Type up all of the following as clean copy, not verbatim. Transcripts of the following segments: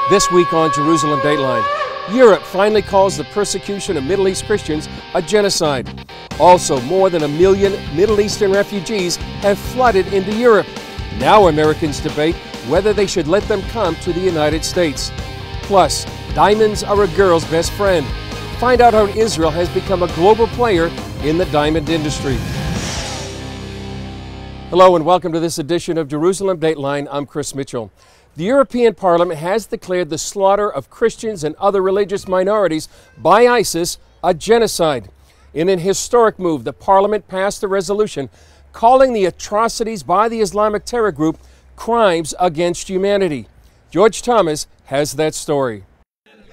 This week on Jerusalem Dateline, Europe finally calls the persecution of Middle East Christians a genocide. Also, more than 1 million Middle Eastern refugees have flooded into Europe. Now Americans debate whether they should let them come to the United States. Plus, diamonds are a girl's best friend. Find out how Israel has become a global player in the diamond industry. Hello and welcome to this edition of Jerusalem Dateline. I'm Chris Mitchell. The European Parliament has declared the slaughter of Christians and other religious minorities by ISIS a genocide. In an historic move, the Parliament passed a resolution calling the atrocities by the Islamic terror group crimes against humanity. George Thomas has that story.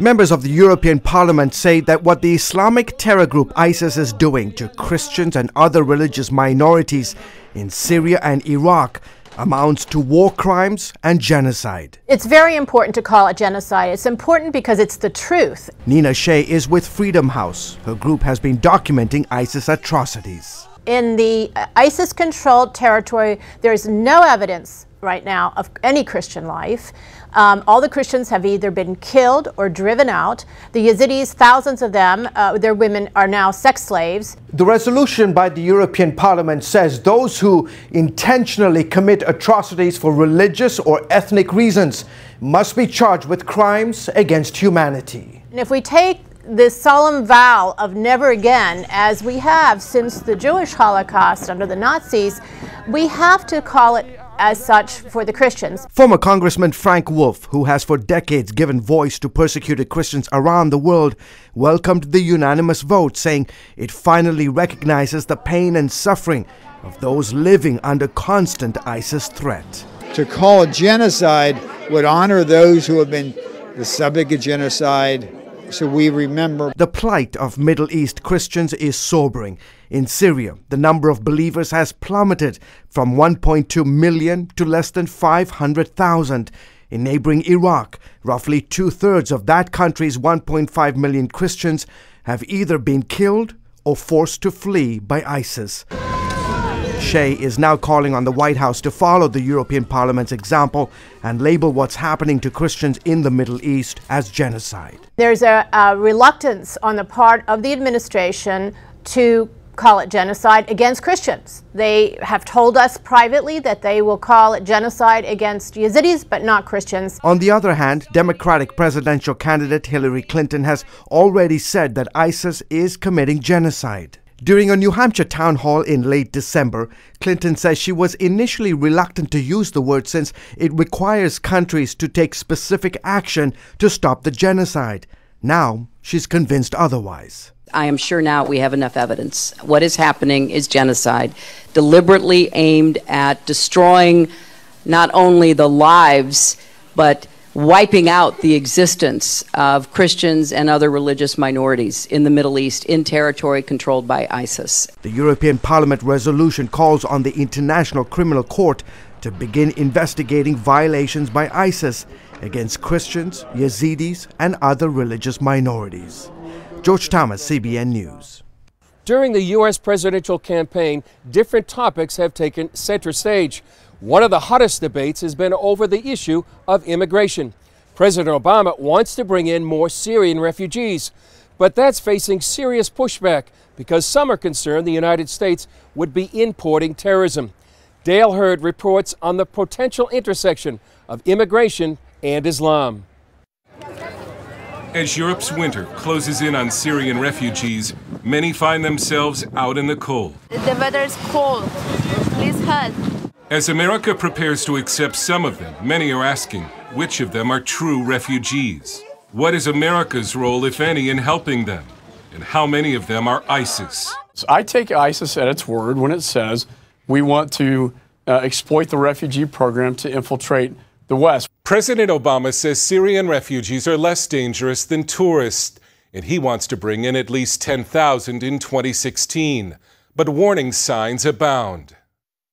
Members of the European Parliament say that what the Islamic terror group ISIS is doing to Christians and other religious minorities in Syria and Iraq amounts to war crimes and genocide. It's very important to call it genocide. It's important because it's the truth. Nina Shea is with Freedom House. Her group has been documenting ISIS atrocities. In the ISIS-controlled territory, there's no evidence right now of any Christian life. All the Christians have either been killed or driven out. The Yazidis, thousands of them, their women are now sex slaves. The resolution by the European Parliament says those who intentionally commit atrocities for religious or ethnic reasons must be charged with crimes against humanity. And if we take this solemn vow of never again, as we have since the Jewish Holocaust under the Nazis, we have to call it as such for the Christians. Former Congressman Frank Wolf, who has for decades given voice to persecuted Christians around the world, welcomed the unanimous vote, saying it finally recognizes the pain and suffering of those living under constant ISIS threat. To call it genocide would honor those who have been the subject of genocide, so we remember. The plight of Middle East Christians is sobering. In Syria, the number of believers has plummeted from 1.2 million to less than 500,000. In neighboring Iraq, roughly two-thirds of that country's 1.5 million Christians have either been killed or forced to flee by ISIS. Shea is now calling on the White House to follow the European Parliament's example and label what's happening to Christians in the Middle East as genocide. There's a reluctance on the part of the administration to call it genocide against Christians. They have told us privately that they will call it genocide against Yazidis, but not Christians. On the other hand, Democratic presidential candidate Hillary Clinton has already said that ISIS is committing genocide. During a New Hampshire town hall in late December, Clinton says she was initially reluctant to use the word since it requires countries to take specific action to stop the genocide. Now, she's convinced otherwise. I am sure now we have enough evidence. What is happening is genocide, deliberately aimed at destroying not only the lives, but wiping out the existence of Christians and other religious minorities in the Middle East in territory controlled by ISIS. The European Parliament resolution calls on the International Criminal Court to begin investigating violations by ISIS against Christians, Yazidis, and other religious minorities. George Thomas, CBN News. During the U.S. presidential campaign, different topics have taken center stage. One of the hottest debates has been over the issue of immigration. President Obama wants to bring in more Syrian refugees, but that's facing serious pushback because some are concerned the United States would be importing terrorism. Dale Hurd reports on the potential intersection of immigration and Islam. As Europe's winter closes in on Syrian refugees, many find themselves out in the cold. The weather is cold. Please help. As America prepares to accept some of them, many are asking which of them are true refugees. What is America's role, if any, in helping them? And how many of them are ISIS? I take ISIS at its word when it says we want to exploit the refugee program to infiltrate the West. President Obama says Syrian refugees are less dangerous than tourists, and he wants to bring in at least 10,000 in 2016. But warning signs abound.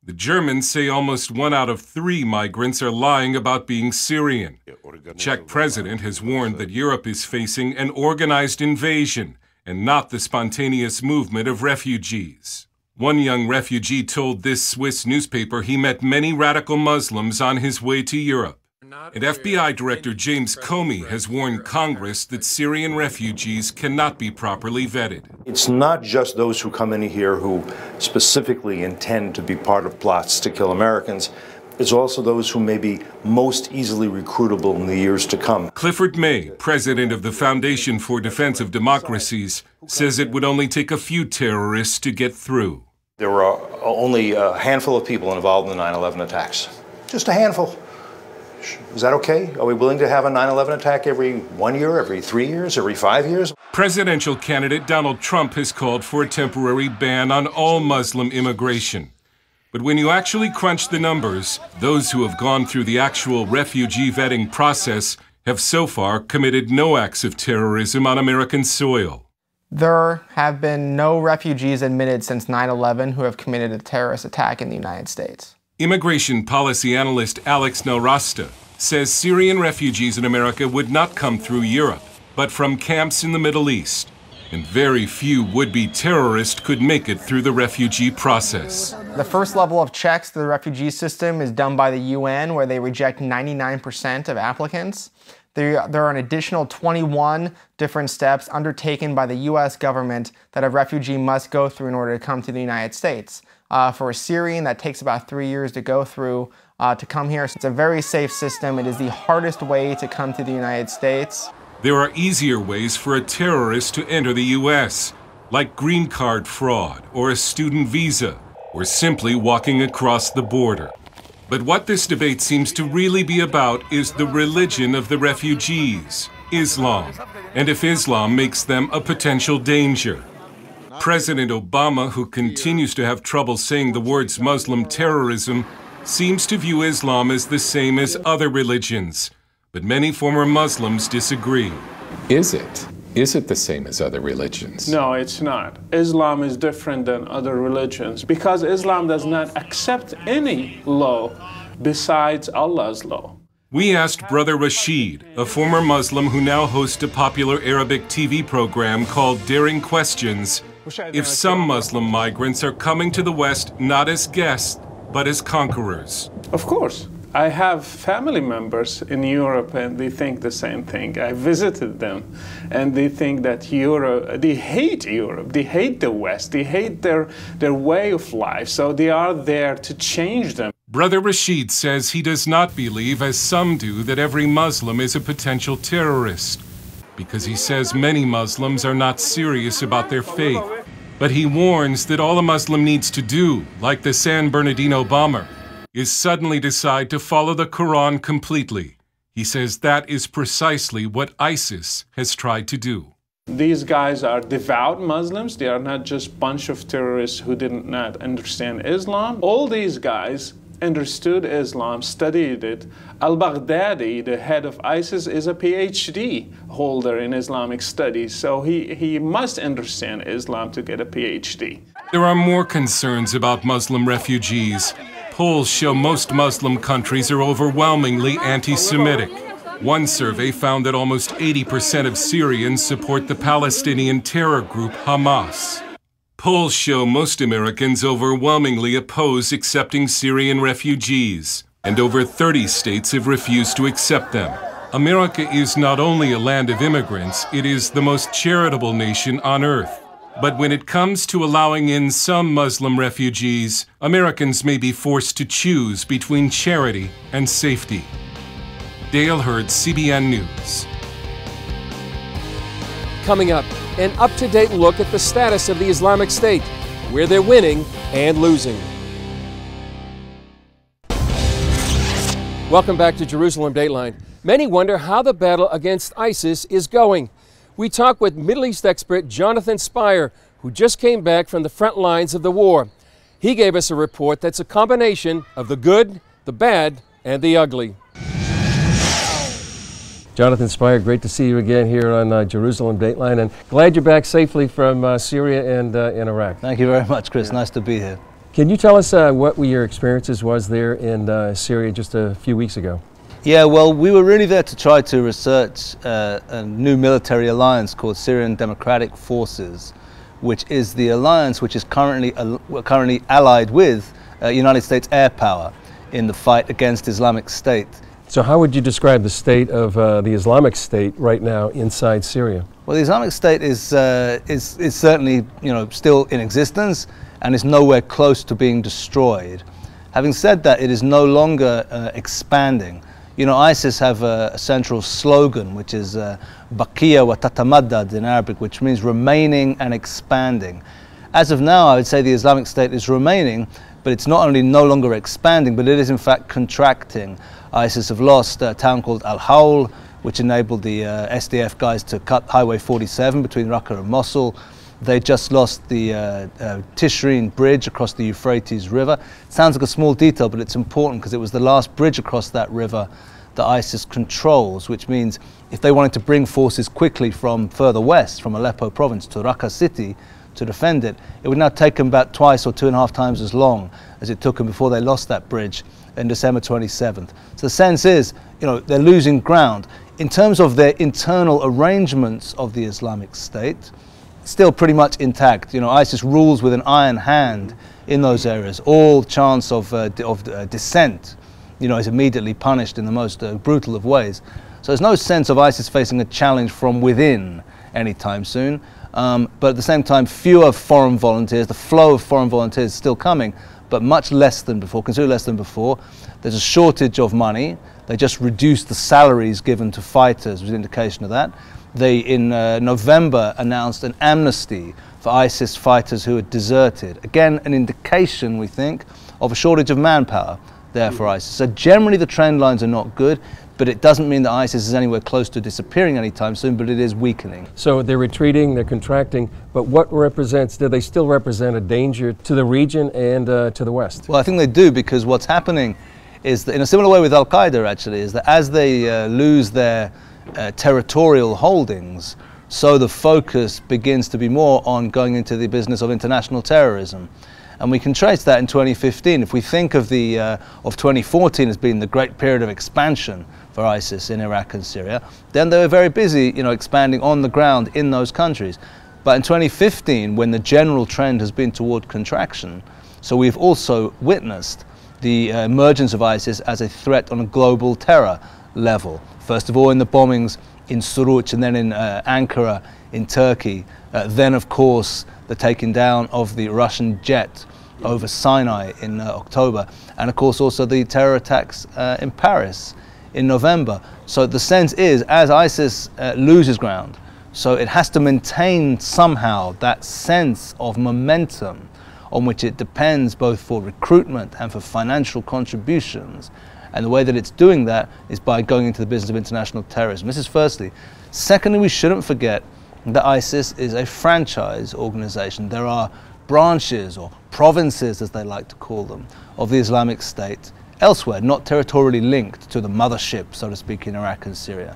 The Germans say almost 1 out of 3 migrants are lying about being Syrian. The Czech president has warned that Europe is facing an organized invasion and not the spontaneous movement of refugees. One young refugee told this Swiss newspaper he met many radical Muslims on his way to Europe. And FBI Director James Comey has warned Congress that Syrian refugees cannot be properly vetted. It's not just those who come in here who specifically intend to be part of plots to kill Americans. It's also those who may be most easily recruitable in the years to come. Clifford May, president of the Foundation for Defense of Democracies, says it would only take a few terrorists to get through. There were only a handful of people involved in the 9/11 attacks. Just a handful. Is that okay? Are we willing to have a 9/11 attack every 1 year, every 3 years, every 5 years? Presidential candidate Donald Trump has called for a temporary ban on all Muslim immigration. But when you actually crunch the numbers, those who have gone through the actual refugee vetting process have so far committed no acts of terrorism on American soil. There have been no refugees admitted since 9/11 who have committed a terrorist attack in the United States. Immigration policy analyst Alex Nelrasta says Syrian refugees in America would not come through Europe, but from camps in the Middle East. And very few would-be terrorists could make it through the refugee process. The first level of checks to the refugee system is done by the UN, where they reject 99% of applicants. There are an additional 21 different steps undertaken by the U.S. government that a refugee must go through in order to come to the United States. For a Syrian, that takes about 3 years to go through to come here. So it's a very safe system. It is the hardest way to come to the United States. There are easier ways for a terrorist to enter the U.S., like green card fraud or a student visa, or simply walking across the border. But what this debate seems to really be about is the religion of the refugees, Islam, and if Islam makes them a potential danger. President Obama, who continues to have trouble saying the words Muslim terrorism, seems to view Islam as the same as other religions. But many former Muslims disagree. Is it? Is it the same as other religions? No, it's not. Islam is different than other religions because Islam does not accept any law besides Allah's law. We asked Brother Rashid, a former Muslim who now hosts a popular Arabic TV program called Daring Questions, if some Muslim migrants are coming to the West not as guests, but as conquerors. Of course. I have family members in Europe and they think the same thing. I visited them and they think that Europe, they hate Europe, they hate the West, they hate their way of life, so they are there to change them. Brother Rashid says he does not believe, as some do, that every Muslim is a potential terrorist, because he says many Muslims are not serious about their faith. But he warns that all a Muslim needs to do, like the San Bernardino bomber, is suddenly decide to follow the Quran completely. He says that is precisely what ISIS has tried to do. These guys are devout Muslims. They are not just a bunch of terrorists who did not understand Islam. All these guys understood Islam, studied it. Al-Baghdadi, the head of ISIS, is a PhD holder in Islamic studies, so he must understand Islam to get a PhD. There are more concerns about Muslim refugees. Polls show most Muslim countries are overwhelmingly anti-Semitic. One survey found that almost 80% of Syrians support the Palestinian terror group Hamas. Polls show most Americans overwhelmingly oppose accepting Syrian refugees, and over 30 states have refused to accept them. America is not only a land of immigrants, it is the most charitable nation on earth. But when it comes to allowing in some Muslim refugees, Americans may be forced to choose between charity and safety. Dale Hurd, CBN News. Coming up, an up-to-date look at the status of the Islamic State, where they're winning and losing. Welcome back to Jerusalem Dateline. Many wonder how the battle against ISIS is going. We talk with Middle East expert Jonathan Spire, who just came back from the front lines of the war. He gave us a report that's a combination of the good, the bad, and the ugly. Jonathan Spire, great to see you again here on Jerusalem Dateline, and glad you're back safely from Syria and in Iraq. Thank you very much, Chris. Nice to be here. Can you tell us what your experiences was there in Syria just a few weeks ago? Yeah, well, we were really there to try to research a new military alliance called Syrian Democratic Forces, which is the alliance which is currently allied with United States air power in the fight against Islamic State. So how would you describe the state of the Islamic State right now inside Syria? Well, the Islamic State is certainly, still in existence and is nowhere close to being destroyed. Having said that, it is no longer expanding. ISIS have a central slogan, which is Baqiya wa tatamaddad in Arabic, which means remaining and expanding. As of now, I would say the Islamic State is remaining, but it's not only no longer expanding, but it is in fact contracting. ISIS have lost a town called Al-Hawl, which enabled the SDF guys to cut Highway 47 between Raqqa and Mosul. They just lost the Tishreen bridge across the Euphrates River. It sounds like a small detail, but it's important because it was the last bridge across that river that ISIS controls, which means if they wanted to bring forces quickly from further west, from Aleppo province to Raqqa city, to defend it, it would now take them about twice or 2.5 times as long as it took them before they lost that bridge in December 27th. So the sense is, they're losing ground. In terms of their internal arrangements of the Islamic State, still pretty much intact. ISIS rules with an iron hand in those areas. All chance of dissent, is immediately punished in the most brutal of ways. So there's no sense of ISIS facing a challenge from within anytime soon. But at the same time, fewer foreign volunteers. The flow of foreign volunteers is still coming, but much less than before, considerably less than before. There's a shortage of money. They just reduced the salaries given to fighters, was an indication of that. They, in November, announced an amnesty for ISIS fighters who had deserted. Again, an indication, we think, of a shortage of manpower there for ISIS. So generally the trend lines are not good, but it doesn't mean that ISIS is anywhere close to disappearing anytime soon, but it is weakening. So they're retreating, they're contracting, but do they still represent a danger to the region and to the West? Well, I think they do, because what's happening is that, in a similar way with Al-Qaeda actually, is that as they lose their territorial holdings, so the focus begins to be more on going into the business of international terrorism. And we can trace that in 2015. If we think of 2014 as being the great period of expansion for ISIS in Iraq and Syria, then they were very busy, expanding on the ground in those countries. But in 2015, when the general trend has been toward contraction, so we've also witnessed the emergence of ISIS as a threat on a global terror level. First of all, in the bombings in Suruc and then in Ankara in Turkey. Then, of course, the taking down of the Russian jet over Sinai in October. And, of course, also the terror attacks in Paris in November. So the sense is, as ISIS loses ground, so it has to maintain somehow that sense of momentum on which it depends both for recruitment and for financial contributions. And the way that it's doing that is by going into the business of international terrorism. This is firstly. Secondly, we shouldn't forget that ISIS is a franchise organization. There are branches or provinces, as they like to call them, of the Islamic State elsewhere, not territorially linked to the mothership, so to speak, in Iraq and Syria.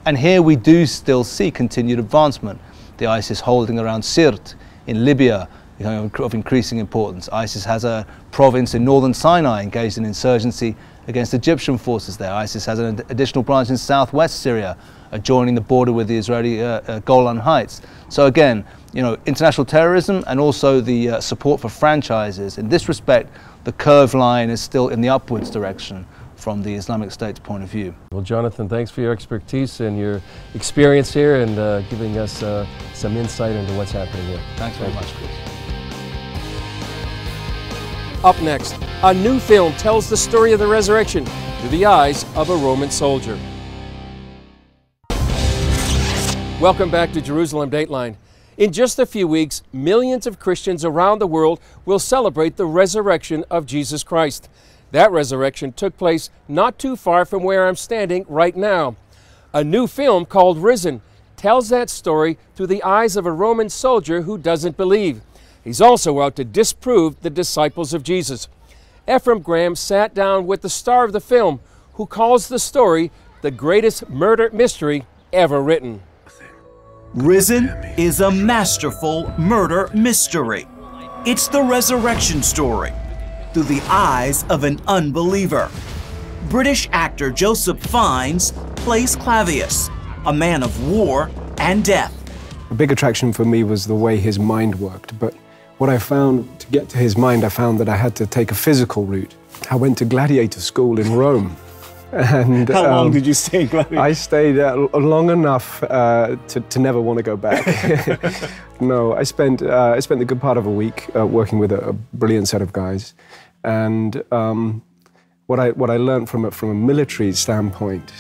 And here we do still see continued advancement. The ISIS holding around Sirte in Libya, of increasing importance. ISIS has a province in northern Sinai engaged in insurgency against Egyptian forces there. ISIS has an additional branch in southwest Syria, adjoining the border with the Israeli Golan Heights. So again, international terrorism and also the support for franchises. In this respect, the curve line is still in the upwards direction from the Islamic State's point of view. Well, Jonathan, thanks for your expertise and your experience here and giving us some insight into what's happening here. Thanks very much, Chris. Up next, a new film tells the story of the resurrection through the eyes of a Roman soldier. Welcome back to Jerusalem Dateline. In just a few weeks, millions of Christians around the world will celebrate the resurrection of Jesus Christ. That resurrection took place not too far from where I'm standing right now. A new film called Risen tells that story through the eyes of a Roman soldier who doesn't believe. He's also out to disprove the disciples of Jesus. Ephraim Graham sat down with the star of the film, who calls the story the greatest murder mystery ever written. Risen is a masterful murder mystery. It's the resurrection story through the eyes of an unbeliever. British actor Joseph Fiennes plays Clavius, a man of war and death. A big attraction for me was the way his mind worked, but what I found, to get to his mind, I found that I had to take a physical route. I went to gladiator school in Rome. And how long did you stay, Clavius? I stayed long enough to never want to go back. No, I spent a good part of a week working with a brilliant set of guys, and what I learned from a military standpoint,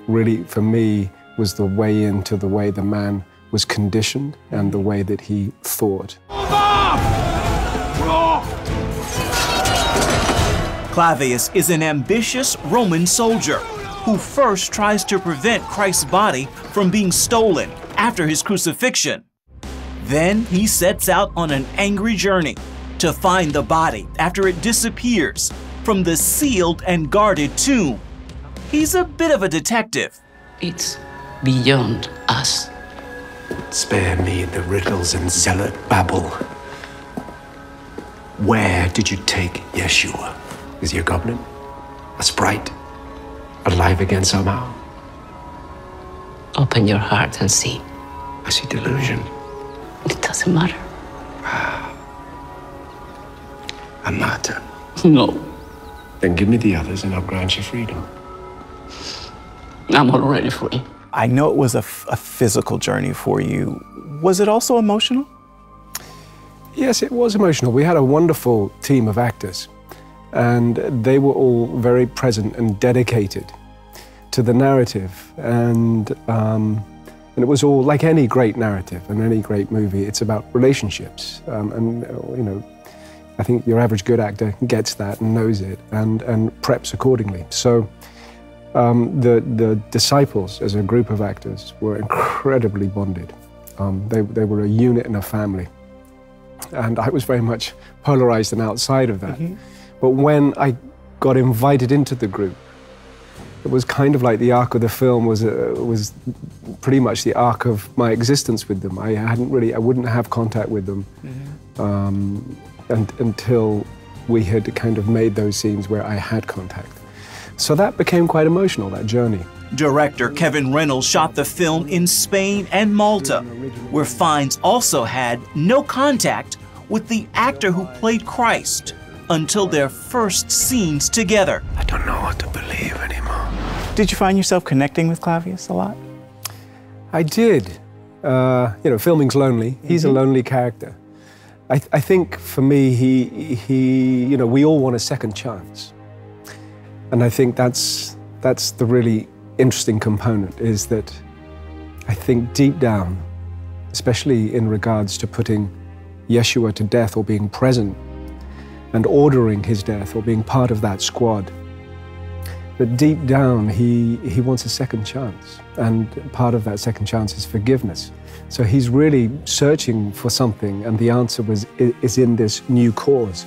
really for me, was the way into the way the man was conditioned and the way that he thought. Clavius is an ambitious Roman soldier who first tries to prevent Christ's body from being stolen after his crucifixion. Then he sets out on an angry journey to find the body after it disappears from the sealed and guarded tomb. He's a bit of a detective. It's beyond us. Spare me the riddles and zealot babble. Where did you take Yeshua? Is he a goblin? A sprite? Alive again somehow? Open your heart and see. I see delusion. It doesn't matter. A matter? No. Then give me the others and I'll grant you freedom. I'm already free. I know it was a physical journey for you. Was it also emotional? Yes, it was emotional. We had a wonderful team of actors, and they were all very present and dedicated to the narrative. And it was all like any great narrative and any great movie. It's about relationships, and you know, I think your average good actor gets that and knows it and preps accordingly. So the disciples as a group of actors were incredibly bonded. They were a unit and a family. And I was very much polarized and outside of that. Mm-hmm. But when I got invited into the group, it was kind of like the arc of the film was pretty much the arc of my existence with them. I wouldn't have contact with them until we had kind of made those scenes where I had contact. So that became quite emotional, that journey. Director Kevin Reynolds shot the film in Spain and Malta, where Fiennes also had no contact with the actor who played Christ until their first scenes together. I don't know what to believe anymore. Did you find yourself connecting with Clavius a lot? I did. You know, filming's lonely. He's a lonely character. I think for me, you know, we all want a second chance. And I think that's the really interesting component, is that I think deep down, especially in regards to putting Yeshua to death or being present and ordering his death or being part of that squad, that deep down he wants a second chance, and part of that second chance is forgiveness. So he's really searching for something, and the answer is in this new cause.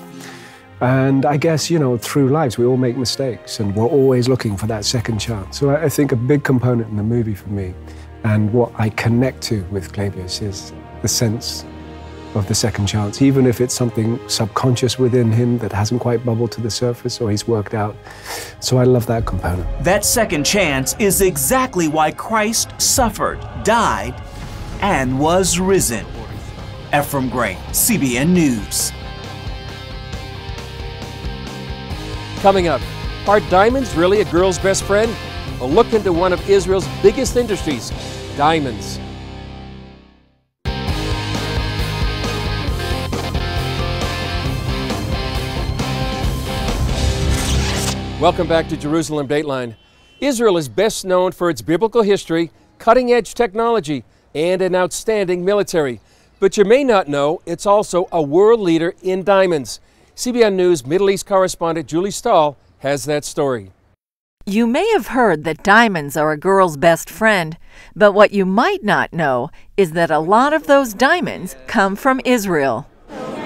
And I guess, you know, through lives, we all make mistakes, and we're always looking for that second chance. So I think a big component in the movie for me, and what I connect to with Clavius, is the sense of the second chance, even if it's something subconscious within him that hasn't quite bubbled to the surface or he's worked out. So I love that component. That second chance is exactly why Christ suffered, died, and was risen. Ephraim Gray, CBN News. Coming up, are diamonds really a girl's best friend? A look into one of Israel's biggest industries, diamonds. Welcome back to Jerusalem Dateline. Israel is best known for its biblical history, cutting-edge technology, and an outstanding military. But you may not know it's also a world leader in diamonds. CBN News Middle East correspondent Julie Stahl has that story. You may have heard that diamonds are a girl's best friend, but what you might not know is that a lot of those diamonds come from Israel.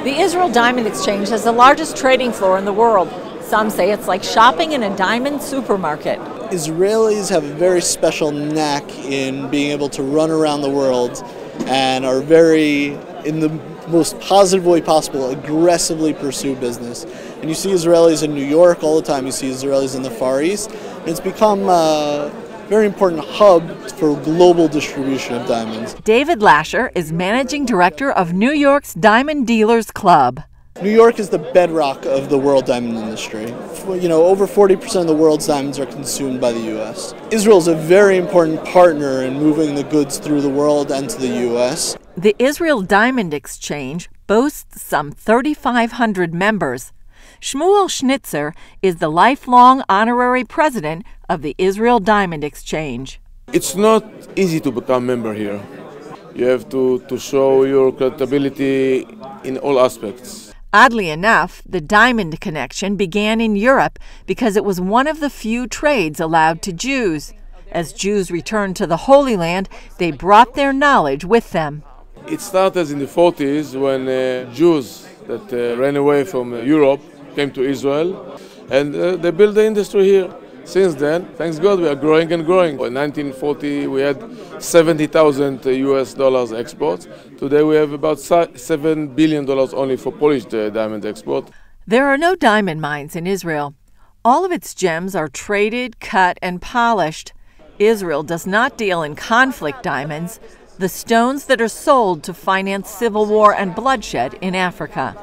The Israel Diamond Exchange has the largest trading floor in the world. Some say it's like shopping in a diamond supermarket. Israelis have a very special knack in being able to run around the world and are very, in the most positive way possible, aggressively pursue business. And you see Israelis in New York all the time, you see Israelis in the Far East, and it's become a very important hub for global distribution of diamonds. David Lasher is managing director of New York's Diamond Dealers Club. New York is the bedrock of the world diamond industry. You know, over 40% of the world's diamonds are consumed by the U.S. Israel is a very important partner in moving the goods through the world and to the U.S. The Israel Diamond Exchange boasts some 3,500 members. Shmuel Schnitzer is the lifelong honorary president of the Israel Diamond Exchange. It's not easy to become member here. You have to show your credibility in all aspects. Oddly enough, the diamond connection began in Europe because it was one of the few trades allowed to Jews. As Jews returned to the Holy Land, they brought their knowledge with them. It started in the 40s when Jews that ran away from Europe came to Israel, and they built the industry here. Since then, thanks God, we are growing and growing. In 1940, we had 70,000 US dollars exports. Today, we have about $7 billion only for polished diamond export. There are no diamond mines in Israel. All of its gems are traded, cut, and polished. Israel does not deal in conflict diamonds, the stones that are sold to finance civil war and bloodshed in Africa.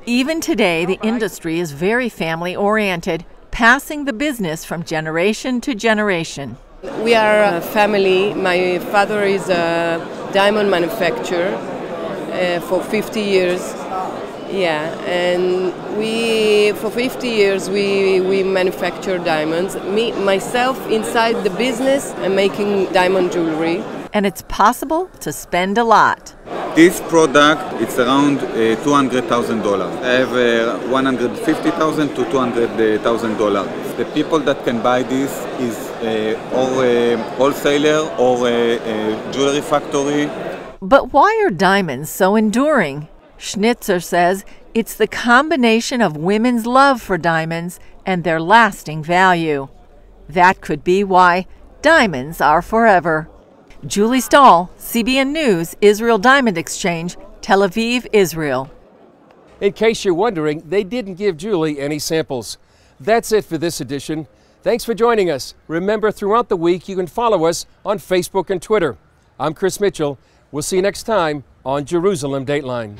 Even today, the industry is very family-oriented, passing the business from generation to generation. We are a family. My father is a diamond manufacturer for 50 years. Yeah, and for 50 years we manufacture diamonds. Myself inside the business, I'm making diamond jewelry. And it's possible to spend a lot. This product, it's around $200,000. I have $150,000 to $200,000. The people that can buy this is or a wholesaler or a jewelry factory. But why are diamonds so enduring? Schnitzer says it's the combination of women's love for diamonds and their lasting value. That could be why diamonds are forever. Julie Stahl, CBN News, Israel Diamond Exchange, Tel Aviv, Israel. In case you're wondering, they didn't give Julie any samples. That's it for this edition. Thanks for joining us. Remember, throughout the week, you can follow us on Facebook and Twitter. I'm Chris Mitchell. We'll see you next time on Jerusalem Dateline.